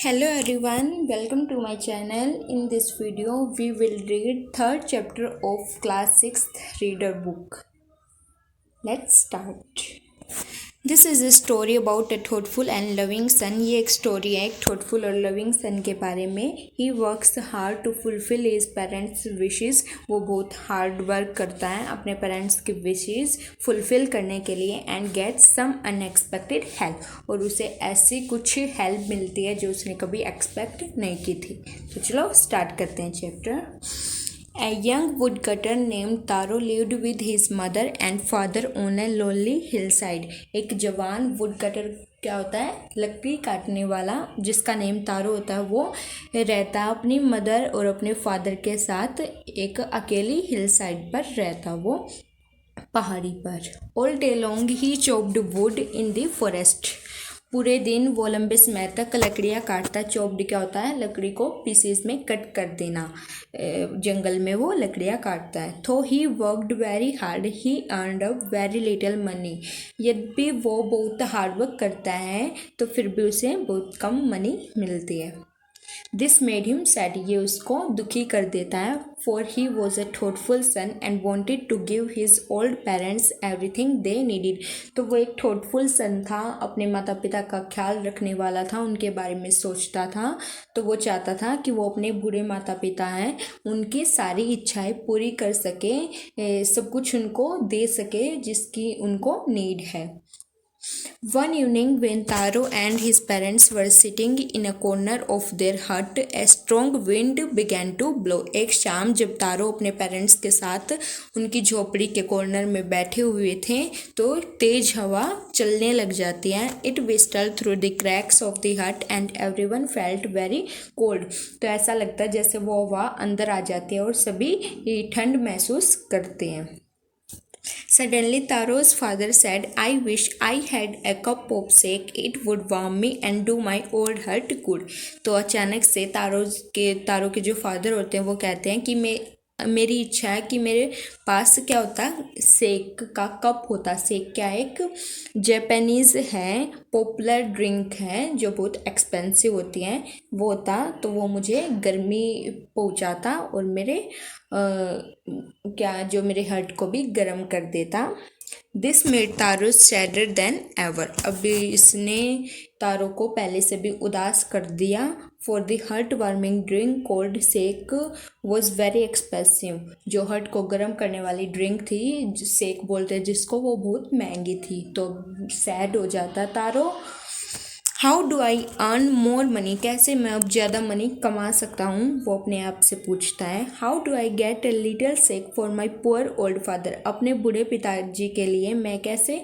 Hello everyone, welcome to my channel. In this video, we will read third chapter of class 6th reader book. Let's start. This is a story about a thoughtful and loving son. ये एक story है एक thoughtful और loving son के बारे में। He works hard to fulfill his parents wishes. वो बहुत हार्ड वर्क करता है अपने पेरेंट्स की विशेज़ फुलफिल करने के लिए and gets some unexpected help. और उसे ऐसी कुछ हेल्प मिलती है जो उसने कभी एक्सपेक्ट नहीं की थी। तो चलो स्टार्ट करते हैं chapter. A young woodcutter named Taro lived with his mother and father on a lonely hillside. एक जवान वुडकटर क्या होता है, लकड़ी काटने वाला, जिसका नेम तारो होता है, वो रहता अपनी मदर और अपने फादर के साथ एक अकेली हिल साइड पर रहता, वो पहाड़ी पर। All day long he chopped wood in the forest. पूरे दिन वो लंबे समय तक लकड़ियाँ काटता। चॉप्ड क्या होता है, लकड़ी को पीसेस में कट कर देना। जंगल में वो लकड़ियाँ काटता है। तो he worked very hard he earned a very little money. यद्यपि वो बहुत हार्ड वर्क करता है तो फिर भी उसे बहुत कम मनी मिलती है। This made him sad. ये उसको दुखी कर देता है। For he was a thoughtful son and wanted to give his old parents everything they needed. तो वो एक थॉटफुल सन था, अपने माता पिता का ख्याल रखने वाला था, उनके बारे में सोचता था। तो वो चाहता था कि वो अपने बूढ़े माता पिता हैं उनकी सारी इच्छाएं पूरी कर सके, सब कुछ उनको दे सके जिसकी उनको नीड है। One evening, when Taro and his parents were sitting in a corner of their hut, a strong wind began to blow. एक शाम जब तारो अपने पेरेंट्स के साथ उनकी झोपड़ी के कॉर्नर में बैठे हुए थे तो तेज हवा चलने लग जाती है। It whistled through the cracks of the hut and everyone felt very cold. तो ऐसा लगता है जैसे वो हवा अंदर आ जाती है और सभी ठंड महसूस करते हैं। Suddenly, Taro's father said, I wish I had a cup of shake. It would warm me and do my old heart good. तो अचानक से तारो के जो फादर होते हैं वो कहते हैं कि मेरी इच्छा है कि मेरे पास क्या होता, सेक का कप होता। सेक क्या है, एक जापानीज़ है, पॉपुलर ड्रिंक है जो बहुत एक्सपेंसिव होती है, वो होता तो वो मुझे गर्मी पहुंचाता और मेरे जो मेरे हर्ट को भी गर्म कर देता। This made taro sadder then ever. अभी इसने तारो को पहले से भी उदास कर दिया। For the heart warming drink called sake was very expensive. जो हर्ट को गर्म करने वाली ड्रिंक थी, सेक बोलते हैं जिसको, वो बहुत महंगी थी। तो सैड हो जाता Taro. How do I earn more money. कैसे मैं अब ज़्यादा मनी कमा सकता हूँ, वो अपने आप से पूछता है। How do I get a little sake for my poor old father. अपने बूढ़े पिताजी के लिए मैं कैसे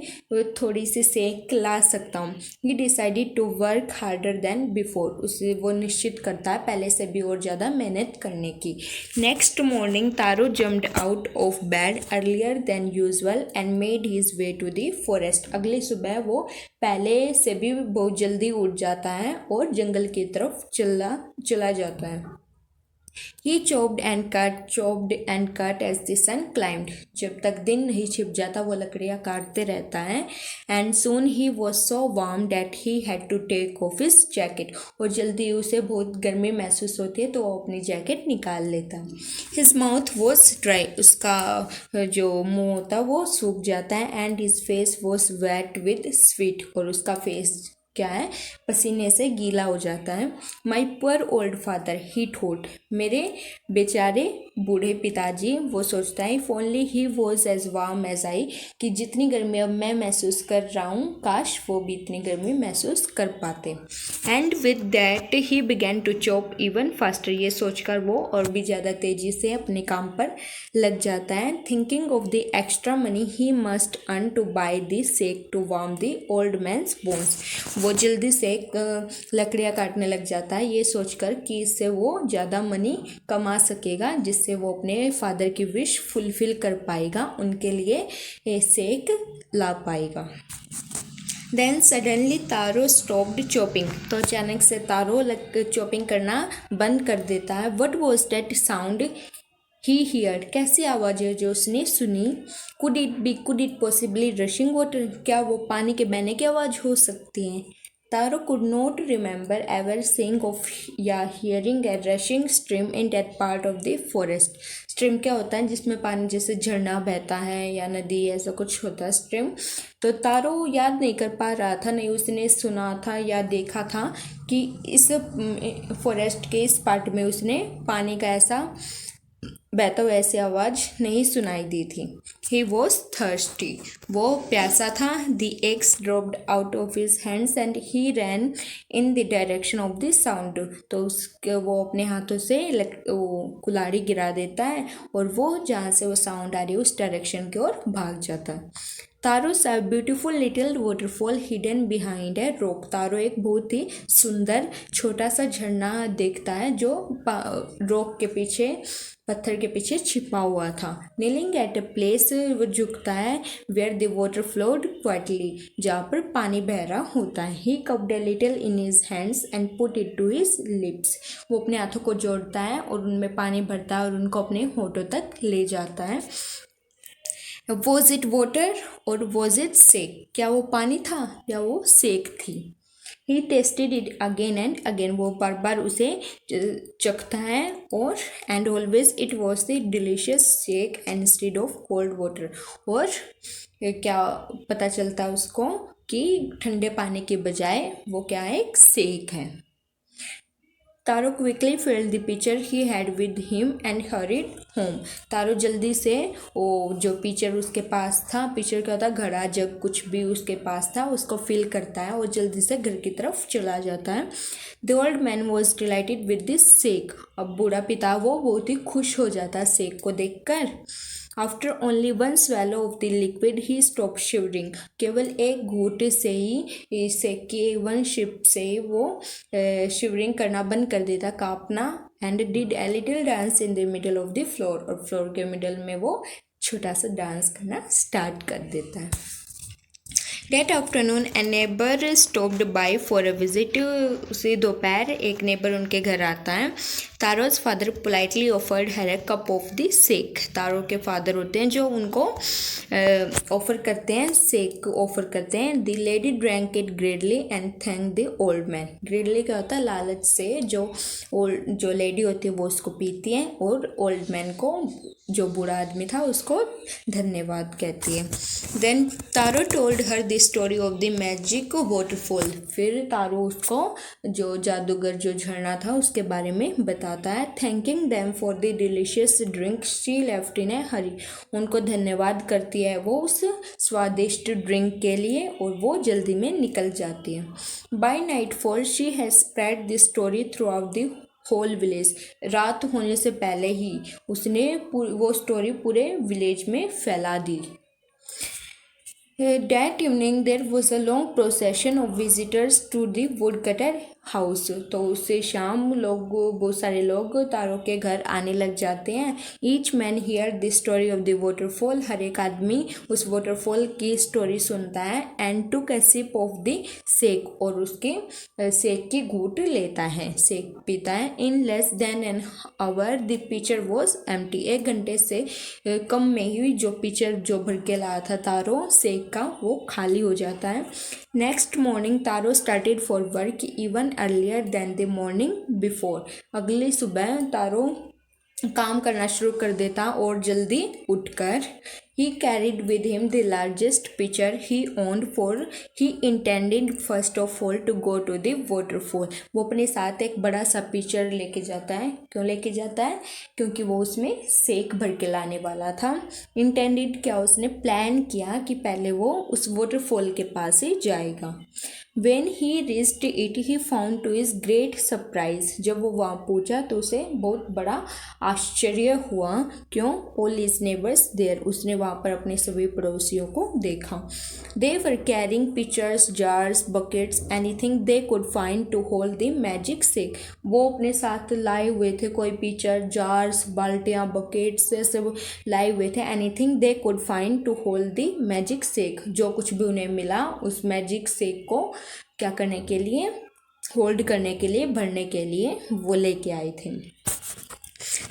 थोड़ी सी सेक ला सकता हूँ। He decided to work harder than before. उसे वो निश्चित करता है पहले से भी और ज़्यादा मेहनत करने की। Next morning Taro jumped out of bed earlier than usual and made his way to the forest. अगली सुबह वो पहले से भी बहुत जल्दी उठ जाता है और जंगल की तरफ चला जाता है। He chopped and cut as the sun climbed. जब तक दिन नहीं छिप जाता वो लकड़ियाँ काटते रहता है। And soon he was so warm that he had to take off his jacket. और जल्दी उसे बहुत गर्मी महसूस होती है तो वो अपनी जैकेट निकाल लेता। His mouth was dry. उसका जो मुंह होता वो सूख जाता है। And his face was wet with sweat. और उसका फेस क्या है, पसीने से गीला हो जाता है। My poor old father he thought. मेरे बेचारे बूढ़े पिताजी, वो सोचता है। If only he was as warm as I. कि जितनी गर्मी अब मैं महसूस कर रहा हूँ काश वो भी इतनी गर्मी महसूस कर पाते। And with that he began to chop even faster. ये सोचकर वो और भी ज़्यादा तेज़ी से अपने काम पर लग जाता है। Thinking of the extra money he must earn to buy the sake to warm the old man's bones. वो जल्दी से लकड़ियाँ काटने लग जाता है ये सोचकर कि इससे वो ज़्यादा मनी कमा सकेगा जिससे वो अपने फादर की विश फुलफिल कर पाएगा, उनके लिए सेक ला पाएगा। देन सडनली तारो स्टॉप्ड चॉपिंग। तो अचानक से तारो चॉपिंग करना बंद कर देता है। What was that sound he heard. कैसी आवाज़ है जो उसने सुनी। Could it possibly rushing water. क्या वो पानी के बहने की आवाज़ हो सकती है। Taro could not remember ever seeing of या hearing a rushing stream in that part of the forest. Stream क्या होता है? जिसमें पानी जैसे झरना बहता है या नदी, ऐसा कुछ होता है स्ट्रीम। तो तारो याद नहीं कर पा रहा था, नहीं उसने सुना था या देखा था कि इस फॉरेस्ट के इस पार्ट में उसने पानी का ऐसा बहता हुआ ऐसी आवाज़ नहीं सुनाई दी थी। ही वॉज थर्स्टी, वो प्यासा था। The axe dropped out of his hands and he ran in the direction of the sound. तो उसके वो अपने हाथों से कुल्हाड़ी गिरा देता है और वो जहाँ से वो साउंड आ रही है उस डायरेक्शन की ओर भाग जाता है। तारो सा beautiful little waterfall hidden behind a rock. Taro एक बहुत ही सुंदर छोटा सा झरना देखता है जो रॉक के पीछे, पत्थर के पीछे छिपा हुआ था। नीलिंग एट अ प्लेस, वो झुकता है, where the water flowed quietly, जहाँ पर पानी बह रहा होता है। He cupped a little in his hands and put it to his lips, वो अपने हाथों को जोड़ता है और उनमें पानी भरता है और उनको अपने होठों तक ले जाता है। वॉज इट वाटर और वॉज इट सेक, क्या वो पानी था या वो सेक थी। He tested it again and again, वो बार बार उसे चखता है और and always it was the delicious shake instead of cold water, और क्या पता चलता है उसको कि ठंडे पानी के बजाय वो क्या है, एक शेक है। Taro quickly filled the pitcher he had with him and hurried home. Taro जल्दी से वो जो पिचर उसके पास था, पिचर क्या होता है, घड़ा जग कुछ भी उसके पास था, उसको फिल करता है और जल्दी से घर की तरफ चला जाता है। The old man was dilated with this shake, अब बूढ़ा पिता वो बहुत ही खुश हो जाता है शेक को देखकर। After only one swallow of the liquid he stop shivering, केवल एक घूंट से ही सेक की वन शिप से ही वो शिवरिंग करना बंद कर देता, कांपना। And did a little dance in the middle of the floor, और फ्लोर के मिडल में वो छोटा सा डांस करना स्टार्ट कर देता है। That afternoon a neighbour stopped by for a visit, उसी दोपहर एक नेबर उनके घर आता है। Taro's father politely offered her a cup of the sake, Taro के फादर होते हैं जो उनको ऑफर करते हैं, सेक ऑफर करते हैं। The lady drank it gladly and thank the old man, gladly क्या होता है, लालच से, जो लेडी होती है वो उसको पीती है और ओल्ड मैन को, जो बूढ़ा आदमी था, उसको धन्यवाद कहती है। Then Taro told her the story of the magic waterfall, फिर तारो उसको जो जादूगर जो झरना था उसके बारे में बताता है। Thanking them for the delicious drink she left in a hurry, उनको धन्यवाद करती है वो उस स्वादिष्ट ड्रिंक के लिए और वो जल्दी में निकल जाती है। By nightfall she has spread the story throughout the whole village, रात होने से पहले ही उसने वो स्टोरी पूरे विलेज में फैला दी। That evening there was a long procession of visitors to the woodcutter house, तो उससे शाम लोग, बहुत सारे लोग तारो के घर आने लग जाते हैं। Each man hear the story of the waterfall, हर एक आदमी उस वाटरफॉल की स्टोरी सुनता है। And took a sip of the sake, और उसके सेक की घूंट लेता है, सेक पीता है। In less than an hour the pitcher was empty, एक घंटे से कम में ही जो पिचर जो भर के लाया था तारो सेक का, वो खाली हो जाता है। Next morning Taro started for work even earlier than the morning before, अगली सुबह तारो काम करना शुरू कर देता और जल्दी उठकर। He carried with him the largest pitcher he owned, for he intended first of all to go to the waterfall. वो अपने साथ एक बड़ा सा पिचर लेके जाता है, क्यों लेके जाता है, क्योंकि वो उसमें सेक भर के लाने वाला था। इंटेंडेड क्या, उसने प्लान किया कि पहले वो उस वाटरफॉल के पास ही जाएगा। When he reached it, he found to his great surprise, जब वो वहाँ पहुँचा तो उसे बहुत बड़ा आश्चर्य हुआ। क्यों? All his neighbors there, उसने वहाँ पर अपने सभी पड़ोसियों को देखा। They were carrying pitchers, jars, buckets, anything they could find to hold the magic stick. वो अपने साथ लाए हुए थे कोई पिचर, जार्स, बाल्टियाँ, बकेट्स सब लाए हुए थे। Anything they could find to hold the magic stick, जो कुछ भी उन्हें मिला उस मैजिक स्टिक को क्या करने के लिए, होल्ड करने के लिए, भरने के लिए वो लेके आए थे।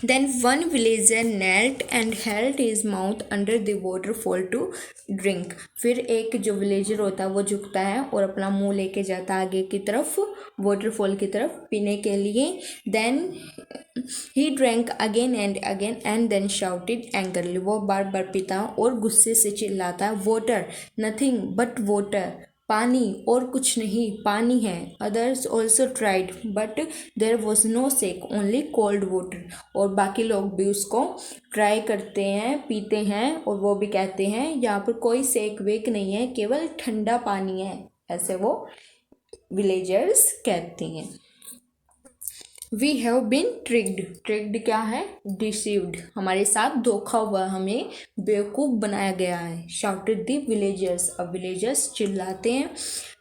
Then one villager knelt and held his mouth under the waterfall to drink. फिर एक जो विलेजर होता है वो झुकता है और अपना मुंह लेके जाता है आगे की तरफ, वाटरफॉल की तरफ पीने के लिए. Then he drank again and then shouted angrily. वो बार बार पीता और गुस्से से चिल्लाता है, water, nothing but water. पानी और कुछ नहीं, पानी है. Others also tried but there was no sake, only cold water. और बाकी लोग भी उसको ट्राई करते हैं, पीते हैं और वो भी कहते हैं यहाँ पर कोई सेक वेक नहीं है, केवल ठंडा पानी है. ऐसे वो विलेजर्स कहते हैं. We have been tricked. Tricked क्या है? डिसीव्ड. हमारे साथ धोखा हुआ, हमें बेवकूफ़ बनाया गया है. Shouted the villagers. अब विलेजर्स चिल्लाते हैं.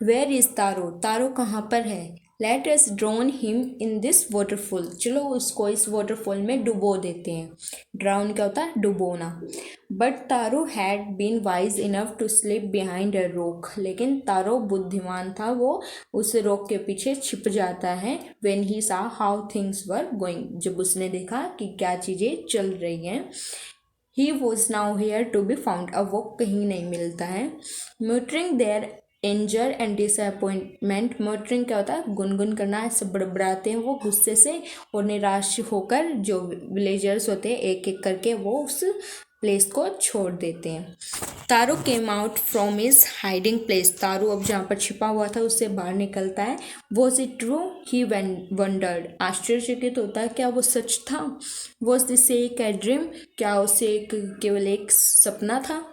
वेयर इज़ तारो? तारो कहाँ पर है? Let us drone him in this waterfall. चलो उसको इस वाटरफॉल में डुबो देते हैं. ड्राउन क्या होता है? डुबोना. But Taro had been wise enough to slip behind a rock. लेकिन तारो बुद्धिमान था, वो उस रॉक के पीछे छिप जाता है. व्हेन ही सा हाउ थिंग्स वर गोइंग. जब उसने देखा कि क्या चीज़ें चल रही हैं. He was nowhere to be found. अब वो कहीं नहीं मिलता है. Muttering their anger and disappointment. Muttering क्या होता है? गुनगुन करना. ऐसे बड़बड़ाते हैं वो गुस्से से और निराश होकर. जो विलेजर्स होते हैं एक एक करके वो उस प्लेस को छोड़ देते हैं. Taro came out from his hiding place. Taro अब जहाँ पर छिपा हुआ था उससे बाहर निकलता है. Was it true? He wondered. आश्चर्यचकित होता है, क्या वो सच था? Was this a dream? क्या उसे केवल एक सपना था?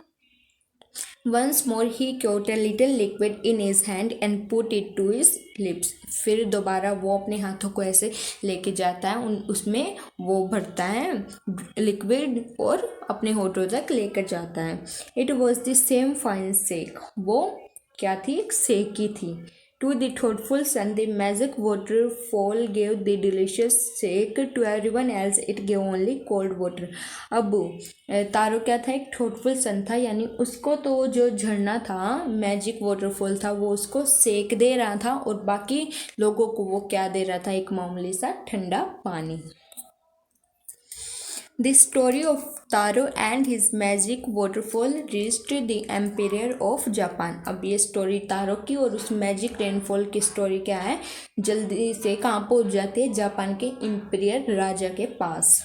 Once more he caught a little liquid in his hand and put it to his lips. फिर दोबारा वो अपने हाथों को ऐसे लेके जाता है, उसमें वो भरता है लिक्विड और अपने होठों तक लेकर जाता है. It was the same fine shake. वो क्या थी? एक सेकी थी. To the thoughtful son, the magic waterfall gave the delicious shake. To everyone else, it gave only cold water. अब तारो क्या था? एक थॉटफुल सन था, यानी उसको तो जो झरना था, मैजिक वाटरफॉल था, वो उसको सेक दे रहा था और बाकी लोगों को वो क्या दे रहा था? एक मामूली सा ठंडा पानी. The story of Taro and his magic waterfall reached the Emperor of Japan. अब ये स्टोरी तारो की और उस मैजिक रेनफॉल की स्टोरी क्या है? जल्दी से कहाँ पहुँच जाती है? जापान के इम्पीरियर राजा के पास.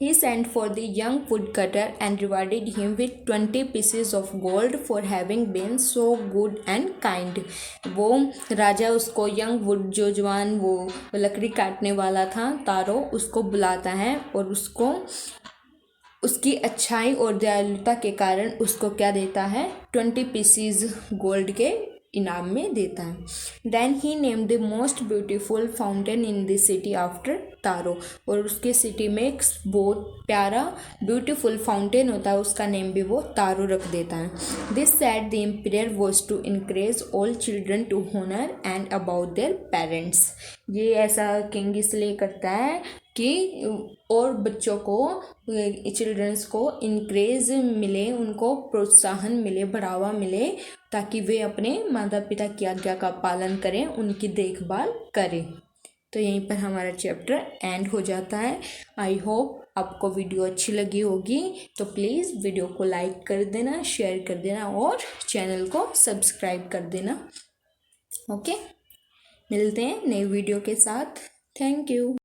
He sent for the young woodcutter and rewarded him with 20 pieces of gold for having been so good and kind. वो राजा उसको यंग वुड, जो जवान वो लकड़ी काटने वाला था, तारो, उसको बुलाता है और उसको उसकी अच्छाई और दयालुता के कारण उसको क्या देता है? 20 पीसीज गोल्ड के इनाम में देता है. Then he name the most beautiful fountain in the city after Taro. और उसके सिटी में एक बहुत प्यारा ब्यूटीफुल फाउंटेन होता है, उसका नेम भी वो तारो रख देता है. This said the emperor was to encourage all children to honour and about their parents. ये ऐसा किंग इसलिए करता है कि और बच्चों को, चिल्ड्रंस को इनक्रेज मिले, उनको प्रोत्साहन मिले, बढ़ावा मिले, ताकि वे अपने माता पिता की आज्ञा का पालन करें, उनकी देखभाल करें. तो यहीं पर हमारा चैप्टर एंड हो जाता है. आई होप आपको वीडियो अच्छी लगी होगी. तो प्लीज़ वीडियो को लाइक कर देना, शेयर कर देना और चैनल को सब्सक्राइब कर देना. ओके, मिलते हैं नई वीडियो के साथ. Thank you.